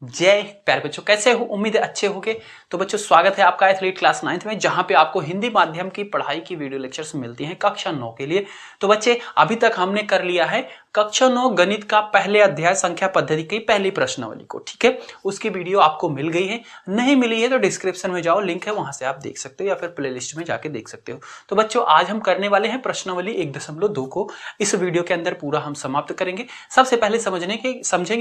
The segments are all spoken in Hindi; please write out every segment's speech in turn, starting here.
जय प्यारे बच्चों, कैसे हो? उम्मीद है अच्छे होगे। तो बच्चों स्वागत है आपका एथलीट क्लास 9th में, जहां पे आपको हिंदी माध्यम की पढ़ाई की वीडियो लेक्चर्स मिलती हैं कक्षा 9 के लिए। तो बच्चे अभी तक हमने कर लिया है कक्षा 9 गणित का पहले अध्याय संख्या पद्धति की पहली प्रश्नावली को, ठीक है। उसकी वीडियो आपको मिल गई है, नहीं मिली है तो डिस्क्रिप्शन में जाओ, लिंक है, वहां से आप देख सकते हो या फिर प्लेलिस्ट में जाके देख सकते हो। तो बच्चों आज हम करने वाले हैं प्रश्नावली 1.2 को इस वीडियो के अंदर पूरा हम समाप्त करेंगे। सबसे पहले समझेंगे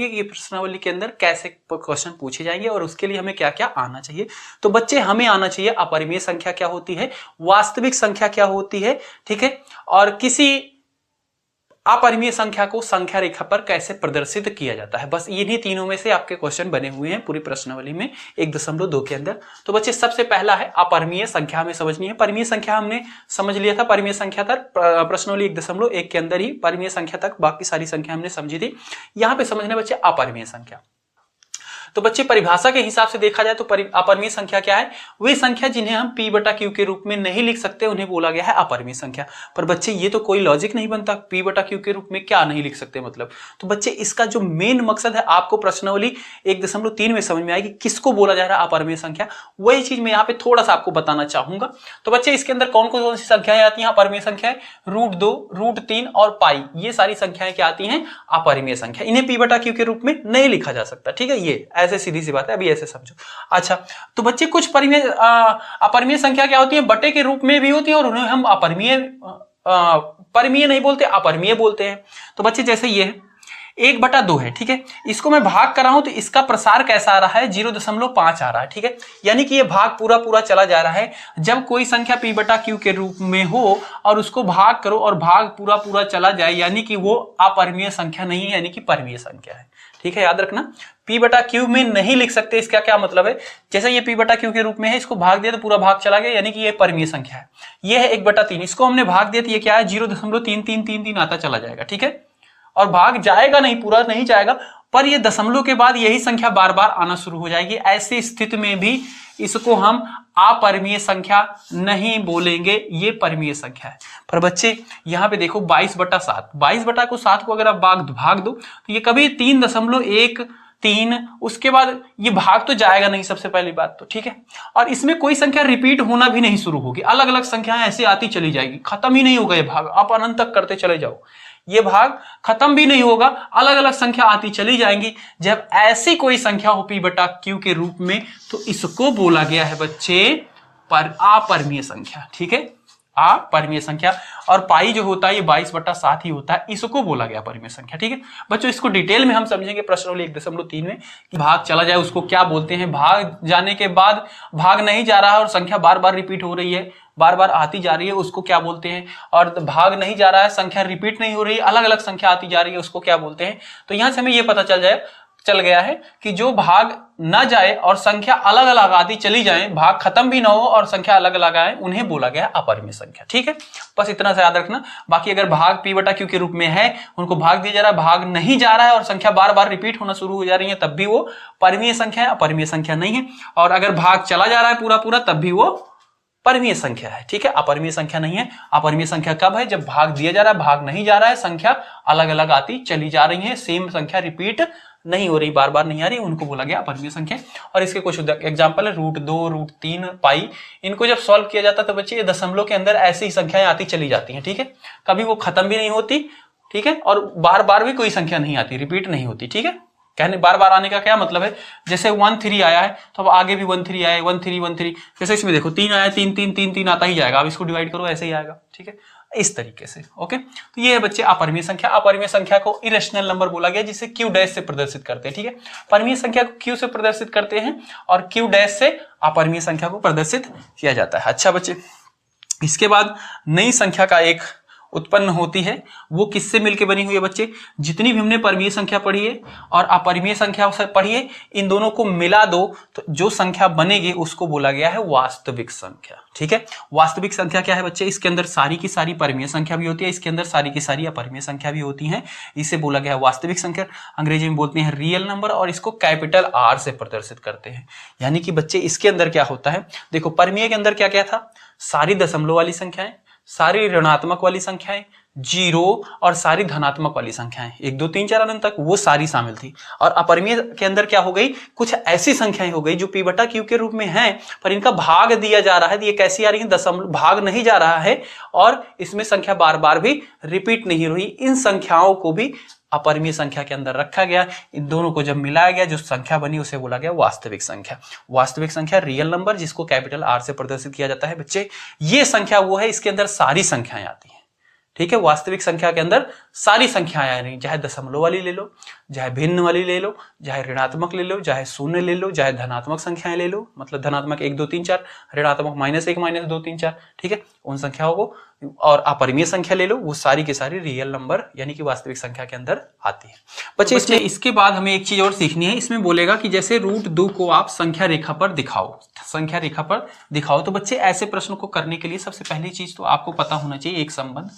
कि प्रश्नावली के अंदर कैसे क्वेश्चन पूछे जाएंगे और उसके लिए हमें क्या क्या आना चाहिए। तो बच्चे हमें आना चाहिए अपरिमेय संख्या क्या होती है, वास्तविक संख्या क्या होती है, ठीक है, और किसी अपरिमेय संख्या को संख्या रेखा पर कैसे प्रदर्शित किया जाता है। बस इन्हीं तीनों में से आपके क्वेश्चन बने हुए हैं पूरी प्रश्नावली में 1.2 के अंदर। तो बच्चे सबसे पहला है अपरिमेय संख्या हमें समझनी है। परिमेय संख्या हमने समझ लिया था, परिमेय संख्या तक प्रश्नावली 1.1 के अंदर ही परिमेय संख्या तक बाकी सारी संख्या हमने समझी थी। यहां पे समझना बच्चे अपरिमेय संख्या। तो बच्चे परिभाषा के हिसाब से देखा जाए तो अपरिमेय संख्या क्या है? वे संख्या जिन्हें हम p/q के रूप में नहीं लिख सकते उन्हें बोला गया है अपरिमेय संख्या। पर बच्चे ये तो कोई लॉजिक नहीं बनता, p/q के रूप में क्या नहीं लिख सकते मतलब। तो बच्चे इसका जो मेन मकसद है आपको प्रश्नावली 1.3 में समझ में आएगी किसको बोला जा रहा है अपरिमेय संख्या, वही चीज मैं यहाँ पे थोड़ा सा आपको बताना चाहूंगा। तो बच्चे इसके अंदर कौन कौन सी संख्याएं आती हैं अपरिमेय संख्याएं? √2, √3 और पाई, ये सारी संख्याएं क्या आती हैं? अपरिमेय संख्या। इन्हें p/q के रूप में नहीं लिखा जा सकता, ठीक है। ये ऐसे सीधी सी बात है, अभी ऐसे समझो। अच्छा, तो बच्चे कुछ अपरिमेय संख्या क्या होती है? बटे के रूप में भी होती है और उन्हें हम परिमेय नहीं बोलते, अपरिमेय बोलते हैं। तो बच्चे जैसे ये 1/2 है, ठीक है, इसको मैं भाग कर रहा हूं तो इसका प्रसार कैसा आ रहा है? 0.5 आ रहा है, ठीक है। यानी कि ये भाग पूरा चला जा रहा है। जब कोई संख्या p/q के रूप में हो और उसको भाग करो और भाग पूरा चला जाए, यानी कि वो अपरिमेय संख्या नहीं है, यानी कि परिमेय संख्या है, ठीक है। याद रखना, p/q में नहीं लिख सकते। इसका क्या मतलब है? जैसे ये p/q के रूप में है, इसको भाग दिया तो पूरा भाग चला गया, यानी कि ये परिमेय संख्या है। ये है 1/3, इसको हमने भाग दिया तो ये क्या है? 0.3333 आता चला जाएगा, ठीक है। और भाग जाएगा नहीं, पूरा नहीं जाएगा, पर ये दशमलव के बाद यही संख्या बार बार आना शुरू हो जाएगी। ऐसी स्थिति में भी इसको हम अपरिमेय संख्या नहीं बोलेंगे, ये परिमेय संख्या है। पर बच्चे यहाँ पे देखो 22/7, 22/7 को अगर आप भाग दो तो ये कभी 3.13, उसके बाद ये भाग तो जाएगा नहीं, सबसे पहली बात तो, ठीक है। और इसमें कोई संख्या रिपीट होना भी नहीं शुरू होगी, अलग अलग संख्याएं ऐसे आती चली जाएगी, खत्म ही नहीं होगा ये भाग, आप अनंत तक करते चले जाओ, ये भाग खत्म भी नहीं होगा, अलग अलग संख्या आती चली जाएंगी। जब ऐसी कोई संख्या हो p/q के रूप में तो इसको बोला गया है बच्चे अपरिमेय संख्या, ठीक है, अपरिमेय संख्या। और पाई जो होता है ये 22/7 ही होता है, इसको बोला गया परिमेय संख्या, ठीक है बच्चों। इसको डिटेल में हम समझेंगे प्रश्नावली 1.3 में कि भाग चला जाए उसको क्या बोलते हैं, भाग जाने के बाद भाग नहीं जा रहा है और संख्या बार बार रिपीट हो रही है, बार बार आती जा रही है, उसको क्या बोलते हैं। और भाग नहीं जा रहा है, संख्या रिपीट नहीं हो रही, अलग अलग संख्या आती जा रही है, उसको क्या बोलते हैं। तो यहां से हमें यह पता चल गया है कि जो भाग ना जाए और संख्या अलग अलग आती चली जाए, भाग खत्म भी ना हो और संख्या अलग अलग आए, उन्हें बोला गया अपरिमेय संख्या, ठीक है। बस इतना सा याद रखना। बाकी अगर भाग p/q के रूप में है, उनको भाग दिया जा रहा है, भाग नहीं जा रहा है और संख्या बार बार रिपीट होना शुरू हो जा रही है, तब भी वो परिमेय संख्या है, अपरिमेय संख्या नहीं है। और अगर भाग चला जा रहा है पूरा तब भी वो परिमेय संख्या है, ठीक है, अपरिमेय संख्या नहीं है। अपरिमेय संख्या कब है? जब भाग दिया जा रहा है, भाग नहीं जा रहा है, संख्या अलग अलग आती चली जा रही है, सेम संख्या रिपीट नहीं हो रही, बार बार नहीं आ रही, उनको बोला गया अपरिमेय संख्या। और इसके कुछ एग्जांपल है √2, √3, पाई। इनको जब सॉल्व किया जाता है तो बच्चे ये दशमलव के अंदर ऐसी ही संख्याएं आती चली जाती हैं, ठीक है, कभी वो खत्म भी नहीं होती, ठीक है, और बार बार भी कोई संख्या नहीं आती, रिपीट नहीं होती, ठीक है। कहने बार बार आने का क्या मतलब है? जैसे 1 3 आया है तो अब आगे भी 1 3 आया है, 1 3 1 3, जैसे इसमें देखो 3 आया, 3 3 3 3 आता ही जाएगा, अब इसको डिवाइड करो ऐसे ही आएगा, ठीक है, इस तरीके से। ओके, तो ये है बच्चे अपरिमेय संख्या। अपरिमेय संख्या को इरेशनल नंबर बोला गया, जिसे q' से प्रदर्शित करते हैं, ठीक है। परिमेय संख्या को q से प्रदर्शित करते हैं और q' से अपरिमेय संख्या को प्रदर्शित किया जाता है। अच्छा बच्चे, इसके बाद नई संख्या का एक उत्पन्न होती है, वो किससे मिलकर बनी हुई है बच्चे? जितनी भी हमने परिमेय संख्या पढ़ी है और अपरिमेय संख्या पढ़ी है, इन दोनों को मिला दो तो जो संख्या बनेगी उसको बोला गया है वास्तविक संख्या, ठीक है। वास्तविक संख्या क्या है बच्चे? इसके अंदर सारी की सारी परिमेय संख्या भी होती है, इसके अंदर सारी की सारी अपरिमेय संख्या भी होती है, इसे बोला गया है वास्तविक संख्या। अंग्रेजी में बोलते हैं रियल नंबर, और इसको कैपिटल R से प्रदर्शित करते हैं। यानी कि बच्चे इसके अंदर क्या होता है, देखो परिमेय के अंदर क्या क्या था? सारी दशमलव वाली संख्याएं, सारी ऋणात्मक वाली संख्याएं, जीरो और सारी धनात्मक वाली संख्याएं 1 2 3 4 अनंत तक वो सारी शामिल थी। और अपरिमेय के अंदर क्या हो गई, कुछ ऐसी संख्याएं हो गई जो p बटा q के रूप में हैं पर इनका भाग दिया जा रहा है। ये कैसी आ रही है, दशमलव भाग नहीं जा रहा है और इसमें संख्या बार बार भी रिपीट नहीं हुई। इन संख्याओं को भी अपरिमेय संख्या के अंदर रखा गया। इन दोनों को जब मिलाया गया जो संख्या बनी उसे बोला गया वास्तविक संख्या। वास्तविक संख्या रियल नंबर जिसको कैपिटल R से प्रदर्शित किया जाता है बच्चे। ये संख्या वो है इसके अंदर सारी संख्याएं आती हैं, ठीक है। वास्तविक संख्या के अंदर सारी संख्याएं आ रही, चाहे दशमलव वाली ले लो, चाहे भिन्न वाली ले लो, चाहे ऋणात्मक ले लो, चाहे शून्य ले लो, चाहे धनात्मक संख्याएं ले लो, मतलब धनात्मक 1 2 3 4, ऋणात्मक -1 -2 3 4, ठीक है। उन संख्याओं को और अपरिमेय संख्या ले लो, वो सारी की सारी रियल नंबर यानी कि वास्तविक संख्या के अंदर आती है बच्चे। इसमें इसके बाद हमें एक चीज और सीखनी है। इसमें बोलेगा कि जैसे √2 को आप संख्या रेखा पर दिखाओ, संख्या रेखा पर दिखाओ। तो बच्चे ऐसे प्रश्न को करने के लिए सबसे पहली चीज तो आपको पता होना चाहिए एक संबंध।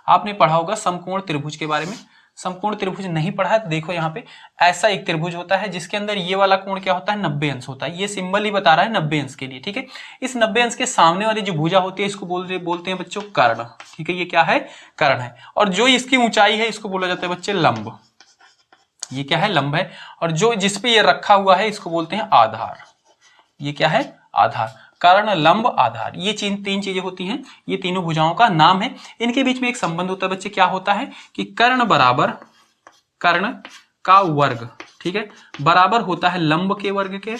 आपने पढ़ा होगा समकोण त्रिभुज के बारे में। समकोण त्रिभुज नहीं पढ़ा है तो देखो यहाँ पे ऐसा एक त्रिभुज होता है जिसके अंदर ये वाला कोण क्या होता है, 90 अंश होता है। ये सिंबल ही बता रहा है 90 अंश के लिए, ठीक है। इस 90 अंश के सामने वाली जो भुजा होती है इसको बोलते हैं बच्चों कर्ण, ठीक है। ये क्या है, कर्ण है। और जो इसकी ऊंचाई है इसको बोला जाता है बच्चे लंब। ये क्या है, लंब है। और जो जिसपे ये रखा हुआ है इसको बोलते हैं आधार। ये क्या है, आधार। कर्ण, लंब, आधार, ये तीन चीजें होती हैं। ये तीनों भुजाओं का नाम है। इनके बीच में एक संबंध होता है बच्चे। क्या होता है कि कर्ण बराबर कर्ण का वर्ग, ठीक है, बराबर होता है लंब के वर्ग के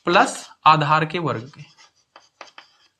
प्लस आधार के वर्ग के।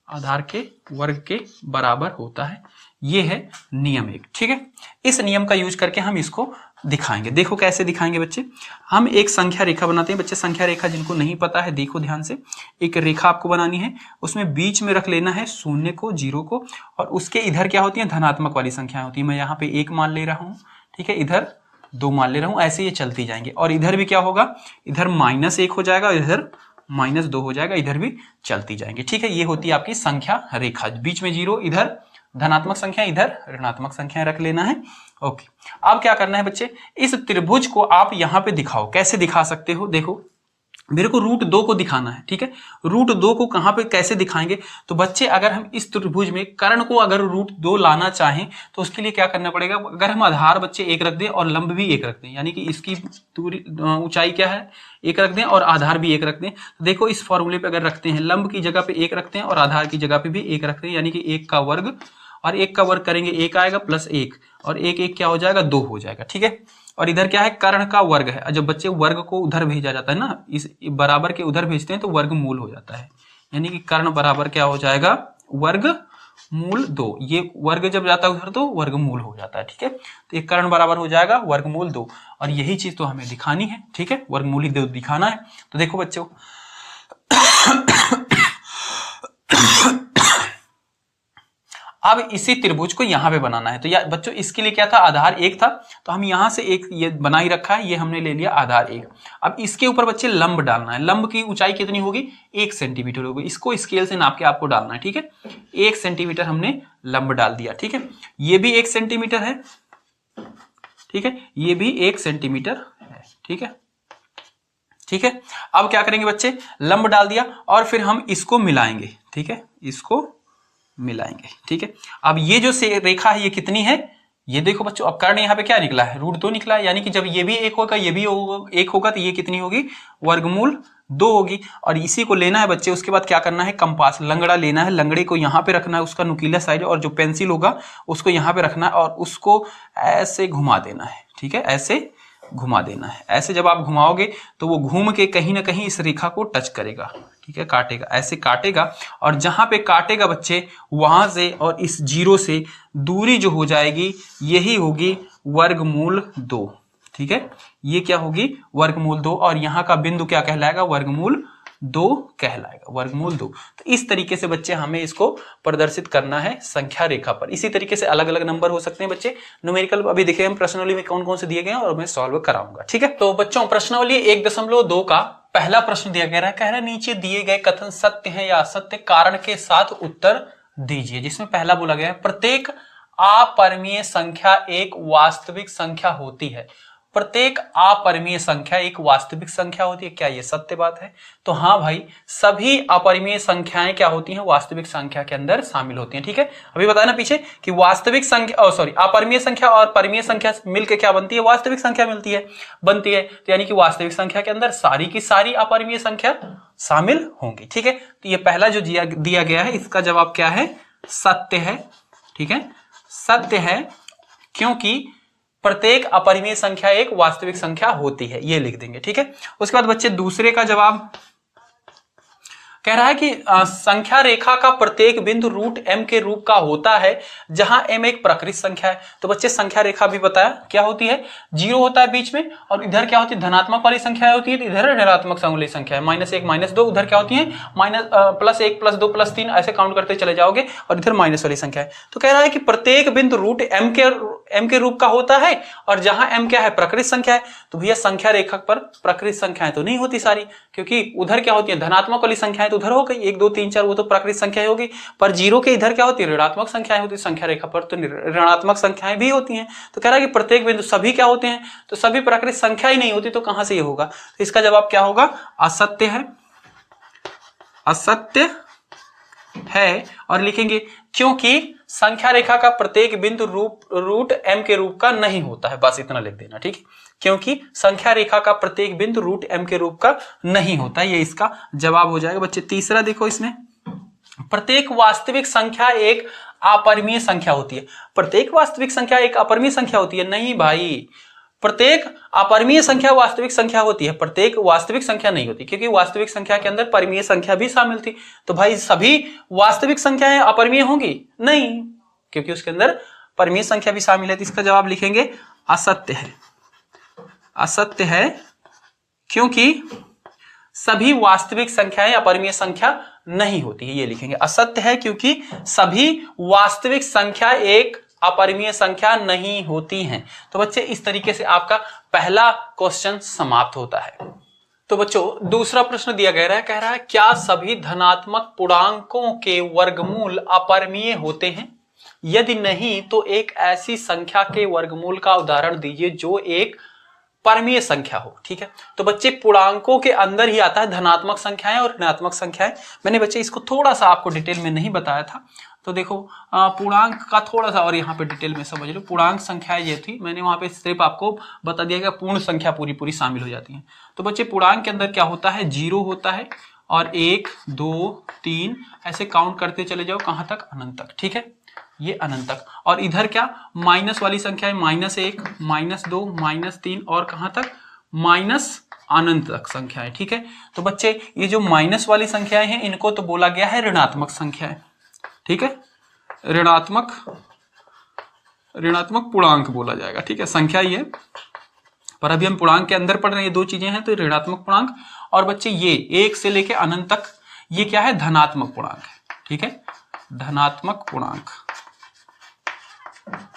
आधार के वर्ग के बराबर होता है। ये है नियम एक, ठीक है। इस नियम का यूज करके हम इसको दिखाएंगे। देखो कैसे दिखाएंगे बच्चे। हम एक संख्या रेखा बनाते हैं बच्चे। संख्या रेखा जिनको नहीं पता है देखो ध्यान से। एक रेखा आपको बनानी है, उसमें बीच में रख लेना है शून्य को, जीरो को, और उसके इधर क्या होती है, धनात्मक वाली संख्याएं होती है। मैं यहाँ पे 1 मान ले रहा हूँ, ठीक है, इधर 2 मान ले रहा हूँ, ऐसे ये चलती जाएंगे। और इधर भी क्या होगा, इधर -1 हो जाएगा, इधर -2 हो जाएगा, इधर भी चलती जाएंगे, ठीक है। ये होती है आपकी संख्या रेखा। बीच में जीरो, इधर धनात्मक संख्या, इधर ऋणात्मक संख्या रख लेना है। ओके, अब क्या करना है बच्चे, इस त्रिभुज को आप यहां पे दिखाओ। कैसे दिखा सकते हो, देखो मेरे को √2 को दिखाना है, ठीक है। √2 को कहां पे कैसे दिखाएंगे, तो बच्चे अगर हम इस त्रिभुज में कर्ण को अगर √2 लाना चाहें तो उसके लिए क्या करना पड़ेगा। अगर हम आधार बच्चे 1 रख दें और लंब भी 1 रख दें, यानी कि इसकी दूरी ऊंचाई क्या है 1 रख दें और आधार भी 1 रख दें, तो देखो इस फॉर्मूले पे अगर रखते हैं, लंब की जगह पे 1 रखते हैं और आधार की जगह पे भी 1 रखते हैं, यानी कि 1 का वर्ग, और 1 का वर्ग करेंगे 1 आएगा प्लस 1, और 1 क्या हो जाएगा, 2 हो जाएगा, ठीक है। और इधर क्या है, कर्ण का वर्ग है। जब बच्चे वर्ग को उधर भेजा जाता है ना, इस बराबर के उधर भेजते हैं तो वर्गमूल हो जाता है, यानी कि कर्ण बराबर क्या हो जाएगा, वर्गमूल 2। ये वर्ग जब जाता है उधर तो वर्गमूल हो जाता है, ठीक है। तो ये कर्ण बराबर हो जाएगा वर्गमूल 2, और यही चीज तो हमें दिखानी है, ठीक है, वर्गमूल 2 दिखाना है। तो देखो बच्चों अब इसी त्रिभुज को यहां पे बनाना है। तो या बच्चों इसके लिए क्या था, आधार 1 था, तो हम यहां से एक ये बना ही रखा है, ये हमने ले लिया आधार 1। अब इसके ऊपर बच्चे लंब डालना है। लंब की ऊंचाई कितनी होगी, 1 सेंटीमीटर होगी। इसको स्केल से नाप के आपको डालना है, ठीक है। 1 सेंटीमीटर हमने लंब डाल दिया, ठीक है। ये भी 1 सेंटीमीटर है, ठीक है, ये भी 1 सेंटीमीटर है, ठीक है, ठीक है। अब क्या करेंगे बच्चे, लंब डाल दिया और फिर हम इसको मिलाएंगे, ठीक है, इसको मिलाएंगे, ठीक है। अब ये जो रेखा है ये कितनी है, ये देखो बच्चों, अब कर्ण यहाँ पे क्या निकला है, √2 निकला है, यानी कि जब ये भी 1 होगा, ये भी 1 होगा, तो ये कितनी होगी, वर्गमूल 2 होगी। और इसी को लेना है बच्चे, उसके बाद क्या करना है, कंपास लंगड़ा लेना है, लंगड़े को यहाँ पे रखना है, उसका नुकीला साइड, और जो पेंसिल होगा उसको यहाँ पे रखना है और उसको ऐसे घुमा देना है, ठीक है, ऐसे घुमा देना है। ऐसे जब आप घुमाओगे तो वो घूम के कहीं ना कहीं इस रेखा को टच करेगा, ठीक है, काटेगा, ऐसे काटेगा, और जहां पे काटेगा बच्चे वहां से और इस जीरो से दूरी जो हो जाएगी यही होगी वर्गमूल 2, ठीक है। ये क्या होगी, वर्गमूल 2, और यहाँ का बिंदु क्या कहलाएगा, वर्गमूल 2 कहलाएगा, वर्गमूल 2। तो इस तरीके से बच्चे हमें इसको प्रदर्शित करना है संख्या रेखा पर। इसी तरीके से अलग अलग नंबर हो सकते हैं बच्चे। न्यूमेरिकल अभी देखिए हम प्रश्नावली में कौन कौन से दिए गए हैं और मैं सॉल्व कराऊंगा, ठीक है। तो बच्चों प्रश्नावली 1.2 का पहला प्रश्न दिया गया है, कह रहा है नीचे दिए गए कथन सत्य है या असत्य, कारण के साथ उत्तर दीजिए। जिसमें पहला बोला गया है प्रत्येक अपरिमेय संख्या एक वास्तविक संख्या होती है। प्रत्येक अपरिमेय संख्या एक वास्तविक संख्या होती है। क्या ये सत्य बात है? तो हाँ भाई, सभी अपरिमेय संख्याएं क्या होती हैं? वास्तविक संख्या के अंदर शामिल होती हैं। ठीक है, अभी बताया ना पीछे कि वास्तविक संख्या अपरिमेय संख्या और परिमेय संख्या मिलकर क्या बनती है? वास्तविक संख्या बनती है। तो यानी कि वास्तविक संख्या के अंदर सारी की सारी अपरिमेय संख्या शामिल होंगी। ठीक है, तो ये पहला जो दिया गया है इसका जवाब क्या है? सत्य है। ठीक है, सत्य है, क्योंकि प्रत्येक अपरिमेय संख्या एक वास्तविक संख्या होती है, ये लिख देंगे। ठीक है, उसके बाद बच्चे दूसरे का जवाब कह रहा है कि संख्या रेखा का प्रत्येक बिंदु रूट m के रूप का होता है जहां m एक प्राकृत संख्या है। तो बच्चे संख्या रेखा भी बताया क्या होती है? 0 होता है बीच में, और इधर क्या होती है? धनात्मक वाली संख्या होती है, तो इधर ऋणात्मक वाली संख्या है, -1 -2, उधर क्या होती है? +1 +2 +3, ऐसे काउंट करते चले जाओगे, और इधर माइनस वाली संख्या है। तो कह रहा है कि प्रत्येक बिंदु रूट m के रूप का होता है, और जहां m क्या है? प्राकृत संख्या है। तो भैया संख्या रेखा पर प्राकृत संख्याएं तो नहीं होती सारी, क्योंकि उधर क्या होती है? धनात्मक वाली संख्याएं तो उधर हो गई, 1 2 3 4, वो तो प्राकृत संख्या होगी, पर 0 के इधर क्या होती है? ऋणात्मक संख्याएं होती है। संख्या रेखा पर तो ऋणात्मक संख्याएं भी होती हैं। तो कह रहा है कि प्रत्येक बिंदु सभी क्या होते हैं? तो सभी प्राकृत संख्या ही नहीं होती, तो कहां से ये होगा? तो इसका जवाब क्या होगा? असत्य है। असत्य है, और लिखेंगे क्योंकि संख्या रेखा का प्रत्येक बिंदु रूट m के रूप का नहीं होता है। बस इतना लिख देना। ठीक है, क्योंकि संख्या रेखा का प्रत्येक बिंदु रूट m के रूप का नहीं होता है, ये इसका जवाब हो जाएगा। बच्चे तीसरा देखो, इसमें प्रत्येक वास्तविक संख्या एक अपरिमेय संख्या होती है। प्रत्येक वास्तविक संख्या एक अपरिमेय संख्या होती है? नहीं भाई, प्रत्येक अपरिमेय संख्या वास्तविक संख्या होती है, प्रत्येक वास्तविक संख्या नहीं होती, क्योंकि वास्तविक संख्या के अंदर परिमेय संख्या भी शामिल थी। तो भाई सभी वास्तविक संख्याएं अपरिमेय होंगी? नहीं, क्योंकि उसके अंदर परिमेय संख्या भी शामिल है। तो इसका जवाब लिखेंगे असत्य है। असत्य है, क्योंकि सभी वास्तविक संख्याएं अपरिमेय संख्या नहीं होती है, ये लिखेंगे। असत्य है क्योंकि सभी वास्तविक संख्या एक अपरिमेय संख्या नहीं होती हैं। तो बच्चे इस तरीके से आपका पहला क्वेश्चन समाप्त होता है। तो बच्चों दूसरा प्रश्न दिया गया है, कह रहा है क्या सभी धनात्मक पूर्णांकों के वर्गमूल अपरिमेय होते हैं? यदि नहीं तो एक ऐसी संख्या के वर्गमूल का उदाहरण दीजिए जो एक परमीय संख्या हो। ठीक है, तो बच्चे पूर्णांकों के अंदर ही आता है धनात्मक संख्याएं और ऋणात्मक संख्याएं। मैंने बच्चे इसको थोड़ा सा आपको डिटेल में नहीं बताया था, तो देखो पूर्णांक का थोड़ा सा और यहाँ पे डिटेल में समझ लो। पूर्णांक संख्याएं ये थी, मैंने वहां पे सिर्फ आपको बता दिया कि पूर्ण संख्या पूरी पूरी शामिल हो जाती है। तो बच्चे पूर्णांक के अंदर क्या होता है? 0 होता है, और 1 2 3 ऐसे काउंट करते चले जाओ, कहां तक? अनंत तक। ठीक है, ये अनंत तक। और इधर क्या? माइनस वाली संख्या है, -1 -2 -3, और कहां तक? माइनस अनंत तक संख्या है। ठीक है, तो बच्चे ये जो माइनस वाली संख्याएं हैं इनको तो बोला गया है ऋणात्मक संख्याएं। ठीक है, ऋणात्मक पूर्णांक बोला जाएगा। ठीक है, संख्या ही है, पर अभी हम पूर्णांक के अंदर पढ़ रहे हैं, ये दो चीजें हैं, तो ऋणात्मक पूर्णांक। और बच्चे ये 1 से लेके अनंत तक ये क्या है? धनात्मक पूर्णांक है। ठीक है, धनात्मक पूर्णांक।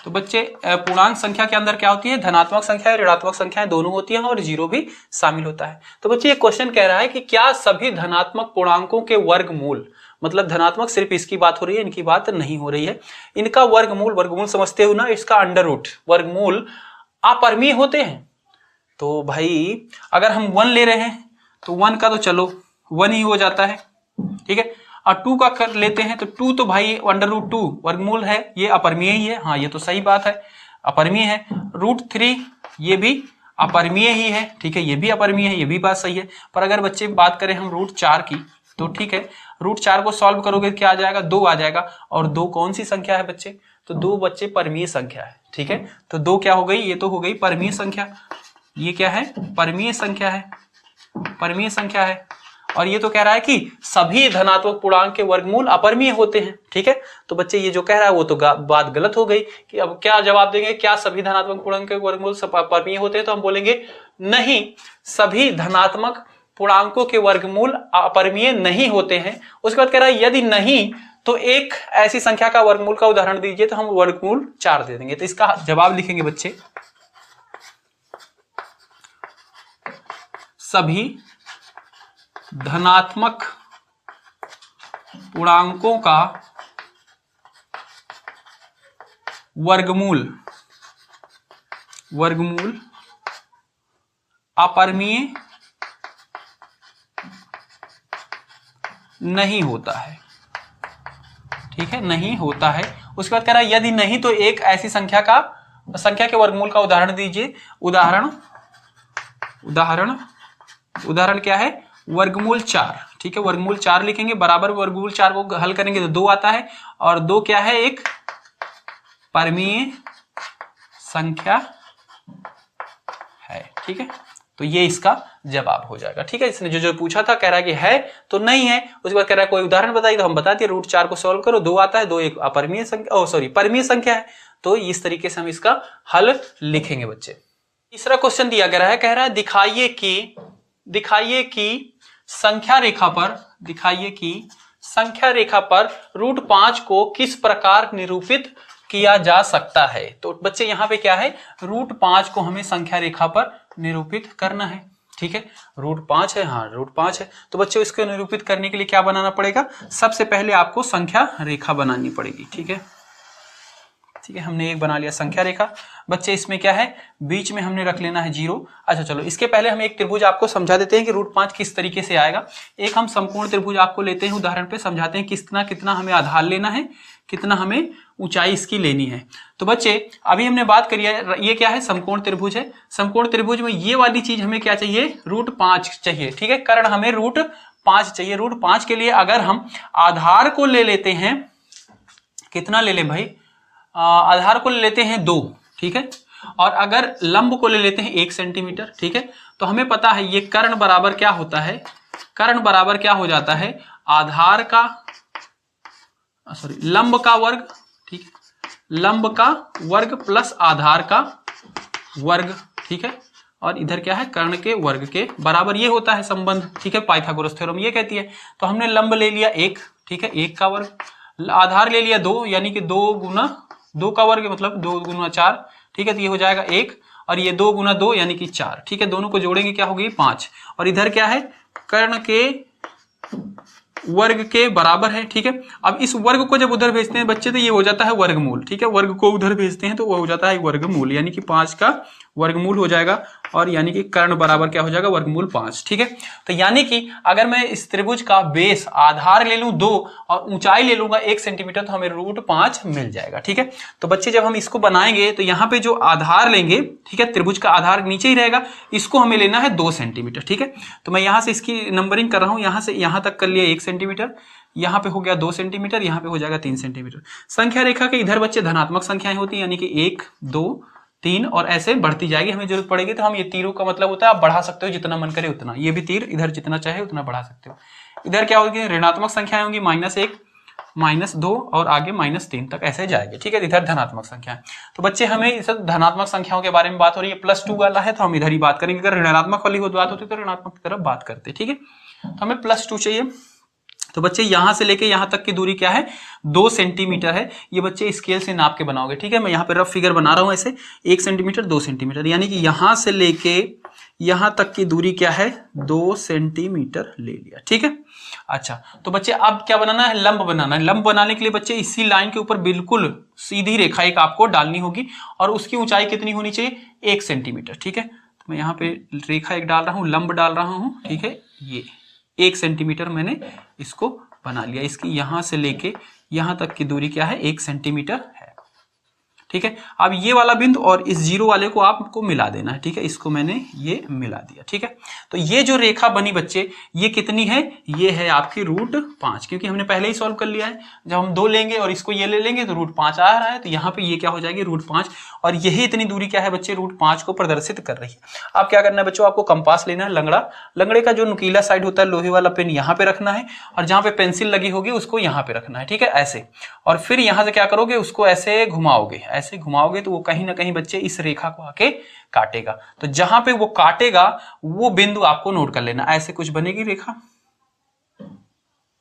तो बच्चे पूर्णांक संख्या के अंदर क्या होती है? धनात्मक संख्या और ऋणात्मक संख्याएं दोनों होती हैं, और 0 भी शामिल होता है। तो बच्चे ये क्वेश्चन कह रहा है कि क्या सभी धनात्मक पूर्णांकों के वर्गमूल, मतलब धनात्मक सिर्फ इसकी बात हो रही है, इनकी बात नहीं हो रही है, इनका वर्गमूल समझते हो ना, इसका अंडर रूट वर्गमूल अपरिमेय होते हैं? तो भाई अगर हम 1 ले रहे हैं तो 1 का तो चलो 1 ही हो जाता है। ठीक है, और 2 का कर लेते हैं तो 2 तो भाई √2 वर्गमूल है, ये अपरिमेय ही है। हाँ, ये तो सही बात है, अपरिमेय है। √3 ये भी अपरिमेय ही है। ठीक है, ये भी अपरिमेय है, ये भी बात सही है। पर अगर बच्चे बात करें हम √4 की, तो ठीक है, √4 को सॉल्व करोगे क्या आ जाएगा? 2 आ जाएगा। और 2 कौन सी संख्या है बच्चे? तो 2 बच्चे परमीय संख्या है। ठीक है, तो 2 क्या हो गई? ये तो हो गई परमीय संख्या। ये क्या है? परमीय संख्या है, परमीय संख्या है। और ये तो कह रहा है कि सभी धनात्मक पूर्णांक के वर्गमूल अपरिमेय होते हैं। ठीक है, तो बच्चे ये जो कह रहा है वो तो बात गलत हो गई कि अब क्या जवाब देंगे? क्या सभी धनात्मक पूर्णांक के वर्गमूल अपरिमेय होते हैं? तो हम बोलेंगे नहीं, सभी धनात्मक पूर्णांकों के वर्गमूल अपरिमेय नहीं होते हैं। उसके बाद कह रहा है यदि नहीं तो एक ऐसी संख्या का वर्गमूल का उदाहरण दीजिए, तो हम वर्गमूल 4 दे देंगे। तो इसका जवाब लिखेंगे बच्चे सभी धनात्मक पूर्णांकों का वर्गमूल अपरिमेय नहीं होता है, ठीक है, नहीं होता है। उसके बाद कह रहा है यदि नहीं तो एक ऐसी संख्या के वर्गमूल का उदाहरण दीजिए। उदाहरण क्या है? वर्गमूल 4, ठीक है, वर्गमूल 4 लिखेंगे, बराबर वर्गमूल 4 को हल करेंगे तो 2 आता है, और 2 क्या है? एक परिमेय संख्या है, ठीक है। तो ये इसका जवाब हो जाएगा, ठीक है। इसने जो पूछा था कह रहा है कि है तो नहीं है, उसके बाद कह रहा है कोई उदाहरण बताइए, तो हम बता दिए √4 को सॉल्व करो, 2 आता है, 2 एक अपरिमेय संख्या, परिमेय संख्या है। तो इस तरीके से हम इसका हल लिखेंगे बच्चे। तीसरा क्वेश्चन दिया गया है, कह रहा है दिखाइए कि संख्या रेखा पर √5 को किस प्रकार निरूपित किया जा सकता है। तो बच्चे यहाँ पे क्या है? √5 को हमें संख्या रेखा पर निरूपित करना है, ठीक है। √5 है, हाँ √5 है। तो बच्चों इसको निरूपित करने के लिए क्या बनाना पड़ेगा? सबसे पहले आपको संख्या रेखा बनानी पड़ेगी, ठीक है। ठीक है, हमने एक बना लिया संख्या रेखा। बच्चे इसमें क्या है? बीच में हमने रख लेना है 0। अच्छा चलो, इसके पहले हम एक त्रिभुज आपको समझा देते हैं कि √5 किस तरीके से आएगा। एक हम समकोण त्रिभुज आपको लेते हैं, उदाहरण पे समझाते हैं कितना कितना हमें आधार लेना है, कितना हमें ऊंचाई इसकी लेनी है। तो बच्चे अभी हमने बात करी है, ये क्या है? समकोण त्रिभुज है। समकोण त्रिभुज में ये वाली चीज हमें क्या चाहिए? √5 चाहिए, ठीक है। कर्ण हमें √5 चाहिए। √5 के लिए अगर हम आधार को ले लेते हैं, कितना ले लें भाई? आधार को ले लेते हैं 2, ठीक है, और अगर लंब को ले लेते हैं 1 सेंटीमीटर, ठीक है। तो हमें पता है ये कर्ण बराबर क्या होता है? कर्ण बराबर क्या हो जाता है? आधार का लंब का वर्ग, ठीक है, लंब का वर्ग प्लस आधार का वर्ग, ठीक है, और इधर क्या है? कर्ण के वर्ग के बराबर। ये होता है संबंध, ठीक है, पाइथागोरस थ्योरम ये कहती है। तो हमने लंब ले लिया 1, ठीक है, 1 का वर्ग, आधार ले लिया 2, यानी कि 2 गुना 2 का वर्ग मतलब 2 गुना 4, ठीक है, तो ये हो जाएगा 1, और ये 2 गुना 2 यानी कि 4, ठीक है। दोनों को जोड़ेंगे क्या होगी? 5, और इधर क्या है? कर्ण के वर्ग के बराबर है, ठीक है। अब इस वर्ग को जब उधर भेजते हैं बच्चे तो ये हो जाता है वर्गमूल, ठीक है। वर्ग को उधर भेजते हैं तो वो हो जाता है वर्गमूल, यानी कि 5 का वर्गमूल हो जाएगा, और यानी कि कर्ण बराबर क्या हो जाएगा? वर्गमूल 5, ठीक है। तो यानी कि अगर मैं इस त्रिभुज का बेस आधार ले लूं 2 और ऊंचाई ले लूंगा 1 सेंटीमीटर, तो हमें √5 मिल जाएगा, ठीक है। तो बच्चे जब हम इसको बनाएंगे तो यहाँ पे जो आधार लेंगे, ठीक है, त्रिभुज का आधार नीचे ही रहेगा, इसको हमें लेना है 2 सेंटीमीटर, ठीक है। तो मैं यहाँ से इसकी नंबरिंग कर रहा हूँ, यहाँ से यहाँ तक कर लिया 1 सेंटीमीटर, यहाँ पे हो गया 2 सेंटीमीटर, यहाँ पे हो जाएगा 3 सेंटीमीटर। संख्या रेखा के इधर बच्चे धनात्मक संख्याएं होती है, यानी कि 1, 2, 3 और ऐसे बढ़ती जाएगी। हमें जरूरत पड़ेगी तो हम ये तीरों का मतलब होता है आप बढ़ा सकते हो जितना मन करे उतना, ये भी तीर इधर जितना चाहे उतना बढ़ा सकते हो। इधर क्या होगी? ऋणात्मक संख्याएं होंगी, -1, -2 और आगे -3 तक ऐसे जाएंगे, ठीक है। इधर धनात्मक संख्या है। तो बच्चे हमें इस धनात्मक संख्याओं के बारे में बात हो रही है, +2 वाला है तो हम इधर ही बात करेंगे। अगर ऋणात्मक वाली बात होती तो ऋणात्मक की तरफ बात करते, ठीक है। तो हमें +2 चाहिए। तो बच्चे यहां से लेके यहां तक की दूरी क्या है? 2 सेंटीमीटर है। ये बच्चे स्केल से नाप के बनाओगे, ठीक है। मैं यहाँ पे रफ फिगर बना रहा हूं ऐसे, 1 सेंटीमीटर 2 सेंटीमीटर, यानी कि यहां से लेके यहां तक की दूरी क्या है? 2 सेंटीमीटर ले लिया, ठीक है। अच्छा, तो बच्चे अब क्या बनाना है? लंब बनाना है। लंब बनाने के लिए बच्चे इसी लाइन के ऊपर बिल्कुल सीधी रेखा एक आपको डालनी होगी, और उसकी ऊंचाई कितनी होनी चाहिए? 1 सेंटीमीटर, ठीक है। तो मैं यहाँ पे रेखा एक डाल रहा हूँ, लंब डाल रहा हूँ, ठीक है। ये 1 सेंटीमीटर मैंने इसको बना लिया। इसकी यहां से लेके यहां तक की दूरी क्या है? 1 सेंटीमीटर है, ठीक है। अब ये वाला बिंदु और इस 0 वाले को आपको मिला देना है, ठीक है। इसको मैंने ये मिला दिया, ठीक है। तो ये जो रेखा बनी बच्चे, ये कितनी है? ये है आपकी √5, क्योंकि हमने पहले ही सॉल्व कर लिया है। जब हम 2 लेंगे और इसको ये ले लेंगे तो √5 आ रहा है, तो यहाँ पे ये क्या हो जाएगी? √5, और यही इतनी दूरी क्या है बच्चे? √5 को प्रदर्शित कर रही है। अब क्या करना है बच्चों? आपको कंपास लेना है, लंगड़े का जो नुकीला साइड होता है लोहे वाला पेन यहाँ पे रखना है, और जहां पे पेंसिल लगी होगी उसको यहाँ पे रखना है, ठीक है, ऐसे। और फिर यहां से क्या करोगे? उसको ऐसे घुमाओगे, ऐसे घुमाओगे तो वो कहीं ना कहीं बच्चे इस रेखा को आके काटेगा। तो जहां पे वो काटेगा वो बिंदु आपको नोट कर लेना। ऐसे कुछ बनेगी रेखा,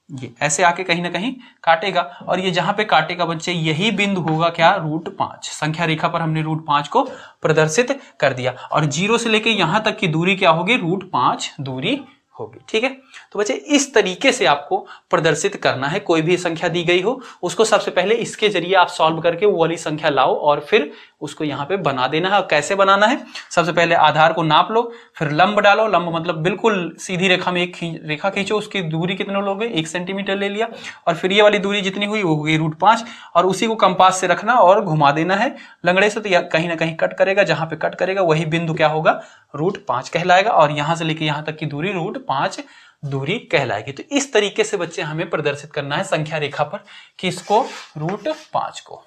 ये ऐसे आके कहीं ना कहीं काटेगा, और ये जहां पे काटेगा बच्चे यही बिंदु होगा क्या? √5। संख्या रेखा पर हमने √5 को प्रदर्शित कर दिया, और 0 से लेके यहां तक की दूरी क्या होगी? √5 दूरी होगी, ठीक है। तो बच्चे इस तरीके से आपको प्रदर्शित करना है। कोई भी संख्या दी गई हो उसको सबसे पहले इसके जरिए आप सॉल्व करके वो वाली संख्या लाओ, और फिर उसको यहाँ पे बना देना है। और कैसे बनाना है, सबसे पहले आधार को नाप लो, फिर लंब डालो, लंब मतलब बिल्कुल सीधी रेखा में एक रेखा खींचो, उसकी दूरी कितने लोगे 1 सेंटीमीटर ले लिया, और फिर ये वाली दूरी जितनी हुई वो होगी √5, और उसी को कंपास से रखना और घुमा देना है लंगड़े से, तो कहीं ना कहीं कट करेगा, जहां पे कट करेगा वही बिंदु क्या होगा √5 कहलाएगा, और यहां से लेके यहां तक की दूरी √5 दूरी कहलाएगी। तो इस तरीके से बच्चे हमें प्रदर्शित करना है संख्या रेखा पर कि इसको √5 को